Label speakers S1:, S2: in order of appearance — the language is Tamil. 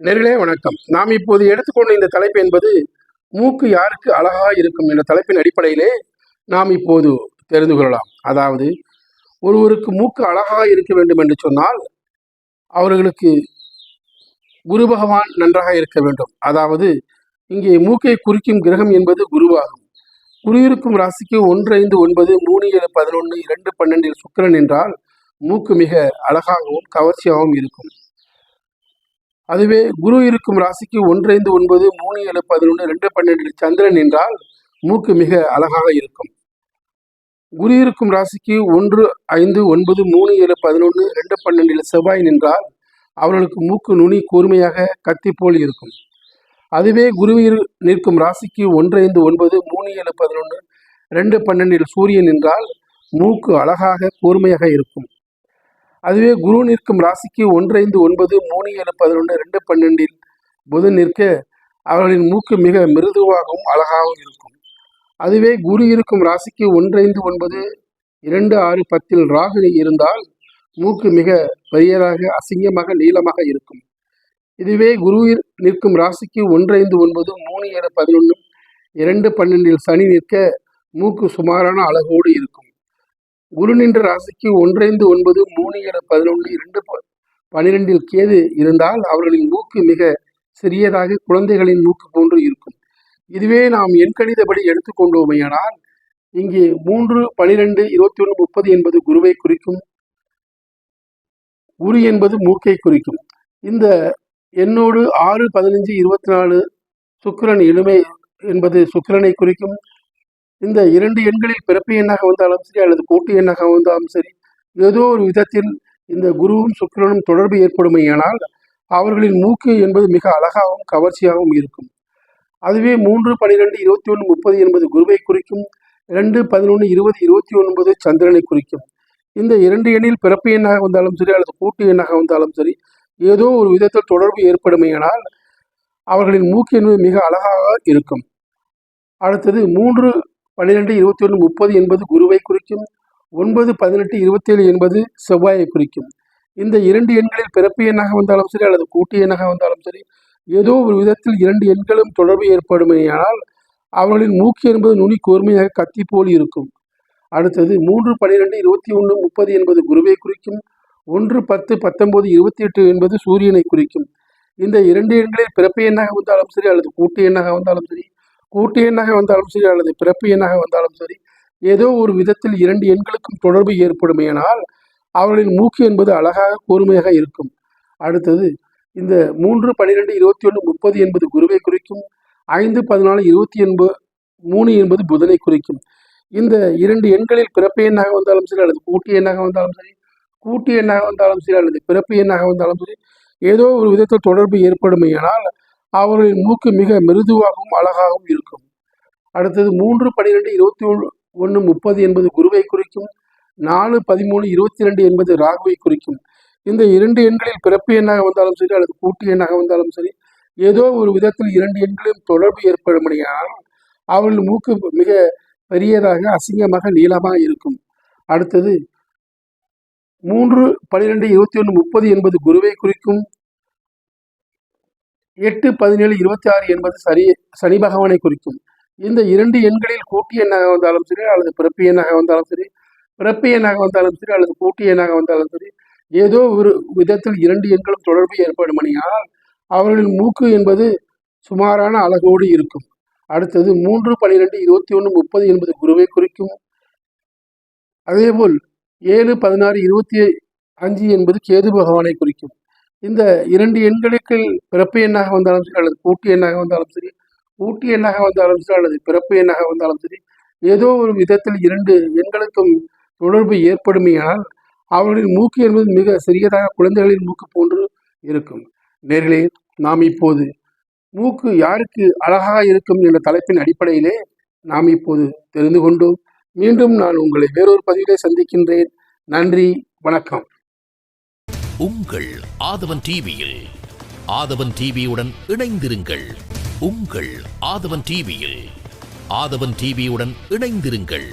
S1: நேர்களே வணக்கம். நாம் இப்போது எடுத்துக்கொண்ட இந்த தலைப்பு என்பது மூக்கு யாருக்கு அழகா இருக்கும் என்ற தலைப்பின் அடிப்படையிலே நாம் இப்போது தெரிந்து கொள்ளலாம். அதாவது ஒருவருக்கு மூக்கு அழகா இருக்க வேண்டும் என்று சொன்னால் அவர்களுக்கு குரு பகவான் நன்றாக இருக்க வேண்டும். அதாவது இங்கே மூக்கை குறிக்கும் கிரகம் என்பது குருவாகும். குரு இருக்கும் ராசிக்கு 1, 5, 9, 3, 7, 11, 2, 12 சுக்கிரன் என்றால் மூக்கு மிக அழகாகவும் கவர்ச்சியாகவும் இருக்கும். அதுவே குரு இருக்கும் ராசிக்கு 1, 5, 9, 3, 7, 11, 2, 12 சந்திரன் என்றால் மூக்கு மிக அழகாக இருக்கும். குரு இருக்கும் ராசிக்கு 1, 5, 9, 3, 7, 11, 2, 12 செவ்வாய் நின்றால் அவர்களுக்கு மூக்கு நுனி கூர்மையாக கத்தி போல் இருக்கும். அதுவே குரு நிற்கும் ராசிக்கு 1, 5, 9, 3, 7, 11, 2, 12 சூரியன் என்றால் மூக்கு அழகாக கூர்மையாக இருக்கும். அதுவே குரு நிற்கும் ராசிக்கு 1, 5, 9, 3, 7, 11, 2, 12 புதன் நிற்க அவர்களின் மூக்கு மிக மிருதுவாகவும் அழகாகவும் இருக்கும். அதுவே குரு இருக்கும் ராசிக்கு 1, 5, 9, 2, 6, 10 ராகு இருந்தால் மூக்கு மிக பெரியதாக அசிங்கமாக நீளமாக இருக்கும். இதுவே குரு நிற்கும் ராசிக்கு 1, 5, 9, 3, 7, 11, 2, 12 சனி நிற்க மூக்கு சுமாரான அழகோடு இருக்கும். குரு நின்ற ராசிக்கு 1, 5, 9, 3, 7, 11, 2, 12 கேது இருந்தால் அவர்களின் மூக்கு மிக சிறியதாக குழந்தைகளின் மூக்கு போன்று இருக்கும். இதுவே நாம் எண்கணிதப்படி எடுத்துக்கொண்டோமையானால் இங்கே 3, 12, 21, 30 என்பது குருவை குறிக்கும். குரு என்பது மூக்கை குறிக்கும். இந்த எண்ணோடு 6, 15, 24 சுக்கிரன் எளிமை என்பது சுக்கிரனை குறிக்கும். இந்த 2 எண்களில் பிறப்பு எண்ணாக வந்தாலும் சரி அல்லது கூட்டு எண்ணாக வந்தாலும் சரி ஏதோ ஒரு விதத்தில் இந்த குருவும் சுக்கிரனும் தொடர்பு ஏற்படுமையானால் அவர்களின் மூக்கு என்பது மிக அழகாகவும் கவர்ச்சியாகவும் இருக்கும். அதுவே 3, 12, 21, 30 என்பது குருவை குறிக்கும். 2, 11, 20, 29 சந்திரனை குறிக்கும். இந்த 2 எண்ணில் பிறப்பு எண்ணாக வந்தாலும் சரி அல்லது கூட்டு எண்ணாக வந்தாலும் சரி ஏதோ ஒரு விதத்தில் தொடர்பு ஏற்படுமையானால் அவர்களின் மூக்கு என்பது மிக அழகாக இருக்கும். அடுத்தது 3, 12, 21, 30 என்பது குருவை குறிக்கும். 9, 18, 27 என்பது செவ்வாயை குறிக்கும். இந்த 2 எண்களில் பிறப்பு எண்ணாக வந்தாலும் சரி அல்லது கூட்டு எண்ணாக வந்தாலும் சரி ஏதோ ஒரு விதத்தில் 2 எண்களும் தொடர்பு ஏற்படுமையானால் அவர்களின் மூக்கு என்பது நுனி கூர்மையாக கத்தி போல் இருக்கும். அடுத்தது 3, 12, 21, 30 என்பது குருவை குறிக்கும். 1, 10, 19, 28 என்பது சூரியனை குறிக்கும். இந்த 2 எண்களில் பிறப்பு எண்ணாக வந்தாலும் சரி அல்லது கூட்டு எண்ணாக வந்தாலும் சரி கூட்டு எண்ணாக வந்தாலும் சரி அல்லது பிறப்பு எண்ணாக வந்தாலும் சரி ஏதோ ஒரு விதத்தில் 2 எண்களுக்கும் தொடர்பு ஏற்படுமையானால் அவர்களின் மூக்கு என்பது அழகாக கூர்மையாக இருக்கும். அடுத்தது இந்த 3, 12, 21, 30 என்பது குருவை குறிக்கும். 5, 14, 23 என்பது புதனை குறிக்கும். இந்த 2 எண்களில் பிறப்பு எண்ணாக வந்தாலும் சரி அல்லது கூட்டு எண்ணாக வந்தாலும் சரி கூட்டு எண்ணாக வந்தாலும் சரி அல்லது பிறப்பு எண்ணாக வந்தாலும் சரி ஏதோ ஒரு விதத்தில் தொடர்பு ஏற்படுமையானால் அவர்களின் மூக்கு மிக மிருதுவாகவும் அழகாகவும் இருக்கும். அடுத்தது 3, 12, 21, 30 என்பது குருவை குறிக்கும். 4, 13, 22 என்பது ராகுவை குறிக்கும். இந்த 2 எண்களில் பிறப்பு எண்ணாக வந்தாலும் சரி அல்லது கூட்டு எண்ணாக வந்தாலும் சரி ஏதோ ஒரு விதத்தில் 2 எண்களிலும் தொடர்பு ஏற்படுமையானால் அவர்கள் மூக்கு மிக பெரியதாக அசிங்கமாக நீளமாக இருக்கும். அடுத்தது 3, 12, 21, 30 என்பது குருவை குறிக்கும். 8, 17, 26 என்பது சனி பகவானை குறிக்கும். இந்த 2 எண்களில் கூட்டு எண்ணாக வந்தாலும் சரி அல்லது பிறப்பு எண்ணாக வந்தாலும் சரி பிறப்பு எண்ணாக வந்தாலும் சரி அல்லது கூட்டு எண்ணாக வந்தாலும் சரி ஏதோ ஒரு விதத்தில் 2 எண்களும் தொடர்பு ஏற்படுமணியால் அவர்களின் மூக்கு என்பது சுமாரான அழகோடு இருக்கும். அடுத்தது 3, 12, 21, 30 என்பது குருவை குறிக்கும். அதேபோல் 7, 16, 25 என்பது கேது பகவானை குறிக்கும். இந்த 2 எண்களுக்கு பிறப்பு எண்ணாக வந்தாலும் சரி அல்லது கூட்டு எண்ணாக வந்தாலும் சரி கூட்டு எண்ணாக வந்தாலும் சரி அல்லது பிறப்பு எண்ணாக வந்தாலும் சரி ஏதோ ஒரு விதத்தில் 2 எண்களுக்கும் தொடர்பு ஏற்படுமையானால் அவர்களின் மூக்கு என்பது மிக சிறியதாக குழந்தைகளின் மூக்கு போன்று இருக்கும். நேர்களே, நாம் இப்போது மூக்கு யாருக்கு அழகாக இருக்கும் என்ற தலைப்பின் அடிப்படையிலே நாம் இப்போது தெரிந்து கொண்டோம். மீண்டும் நான் உங்களை வேறொரு பதிவிலே சந்திக்கின்றேன். நன்றி, வணக்கம்.
S2: உங்கள் ஆதவன் டிவியில் ஆதவன் டிவியுடன் இணைந்திருங்கள். உங்கள் ஆதவன் டிவியில் ஆதவன் டிவியுடன் இணைந்திருங்கள்.